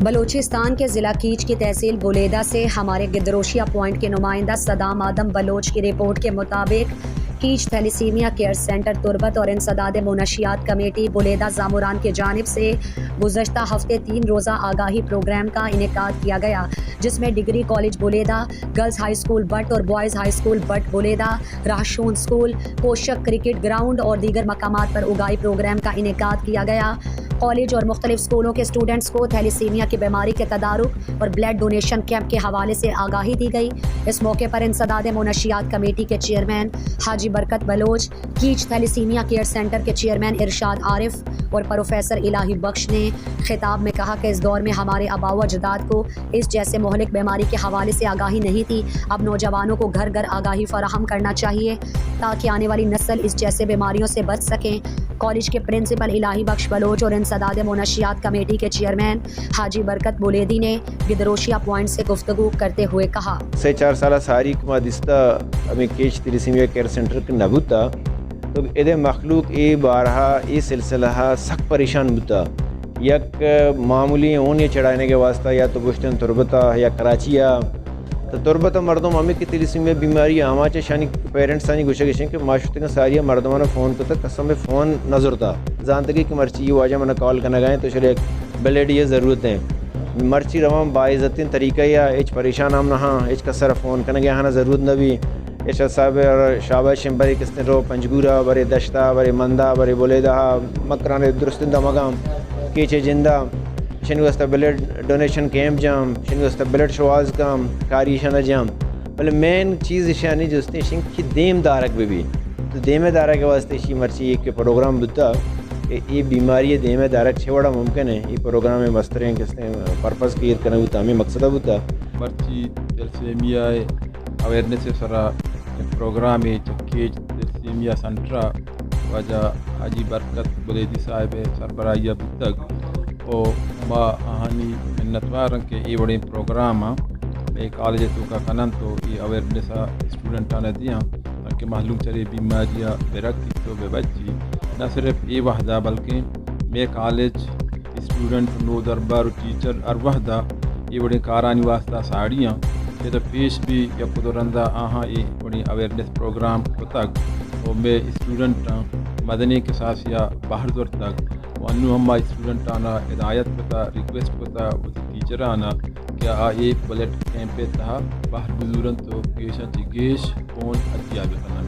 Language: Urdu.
بلوچستان کے ضلع کیچ کی تحصیل بولیدہ سے ہمارے گدروشیا پوائنٹ کے نمائندہ صدام آدم بلوچ کی رپورٹ کے مطابق کیچ تھیلیسیمیا کیئر سینٹر تربت اور انسداد منشیات کمیٹی بولیدہ زاموران کی جانب سے گزشتہ ہفتے 3 روزہ آگاہی پروگرام کا انعقاد کیا گیا، جس میں degree college Buleda, girls high school بٹ اور بوائز ہائی اسکول بٹ بولیدہ، راہشون اسکول، کوشک کرکٹ گراؤنڈ اور دیگر مقامات پر اگائی پروگرام کا انعقاد کیا گیا۔ کالج اور مختلف اسکولوں کے اسٹوڈنٹس کو تھیلیسیمیا کی بیماری کے تدارک اور بلڈ ڈونیشن کیمپ کے حوالے سے آگاہی دی گئی۔ اس موقع پر انسداد منشیات کمیٹی کے چیئرمین حاجی برکت Baloch, catch thalassaemia care centre کے چیئرمین ارشاد عارف اور پروفیسر الہی بخش نے خطاب میں کہا کہ اس دور میں ہمارے آباء و اجداد کو اس جیسے مہلک بیماری کے حوالے سے آگاہی نہیں تھی۔ اب نوجوانوں کو گھر گھر آگاہی فراہم کرنا چاہیے تاکہ آنے والی نسل اس جیسے بیماریوں سے بچ سکیں۔ کالج کے پرنسپل الہی بخش بلوچ اور انسداد منشیات کمیٹی کے چیئرمین حاجی برکت بولیدی نے گدروشیا پوائنٹ سے گفتگو کرتے ہوئے کہا، 4 سالہ ساری کما دستہ ہمیں کیچ تھیلیسیمیا کیئر سینٹر کے نبوتا تو ادھے مخلوق اے بارہا اے سلسلہ سخت پریشان بتا یک معمولی اون یہ چڑھانے کے واسطہ یا تو گشتن تربتا یا کراچیا تو تربتا مردم ہمیں کی تھیلیسیمیا بیماری آماچے شانی پیرنٹس سانی گوشہ گشیں کہ معاشرتی ساری مردمانہ فون کو تک قسم میں فون نظر تھا زانتگی کی مرچی یہ واجہ منہ کال کرنا گئے تو چلے بلیڈ یہ ضرورت ہے مرچی روام باعزتین طریقہ یا ایچ پریشان ہم نہ ایچ کا سر فون کرنا گیا ہاں ضرورت نہ بھی ایچ صاحب اور شاباش بری کس نے رو پنجگورا بری دشتہ بری مندہ بری بولیدہ مکران درستندہ مقام کیچے جندہ شنگوستہ بلڈ ڈونیشن کیمپ جام شنگوستہ بلڈ شواز کام کاری شنہ جام بلے مین چیز اشیانی جو اس نے شنگ کی دیم دارک بھی تو دیم دارک کے واسطے شی مرچی ایک پروگرام بتا کہ یہ بیماری دیم دارک چھوڑا ممکن ہے یہ پروگرام میں مستریں کس نے پرپس کلیئر کرنا ہوتا ہمیں مقصدہ ہوتا مرچی تھیلیسیمیا اویرنیس سرا پروگرام کیچ تھیلیسیمیا سنٹرا وجہ حاجی برکت بولیدی صاحب سربراہی بتگ او با آہانی منتوار کے یہ بڑے پروگرام میں کالج تو کا کنن تو یہ اویرنیس اسٹوڈنٹ آنے دیا کہ معلوم چلے بیماریاں برقی تو بے بچی نہ صرف یہ وحدہ بلکہ میں کالج اسٹوڈنٹ نو دربار ٹیچر اور وحدہ یہ بڑے کارانی واسطہ ساڑیاں یہ تو پیش بھی یا قدرندہ آہاں یہ بڑی اویرنیس پروگرام کو تک وہ میں اسٹوڈنٹ مدنی کے ساتھ یا باہر دور تک وانو ہم اسٹوڈنٹ آنا ہدایت پتا ریکویسٹ پتا وہ ٹیچر آنا کیا یہ بلڈ کیمپ تھا باہر بزرگ تو گیشا چی گیش کون اتیا بکنا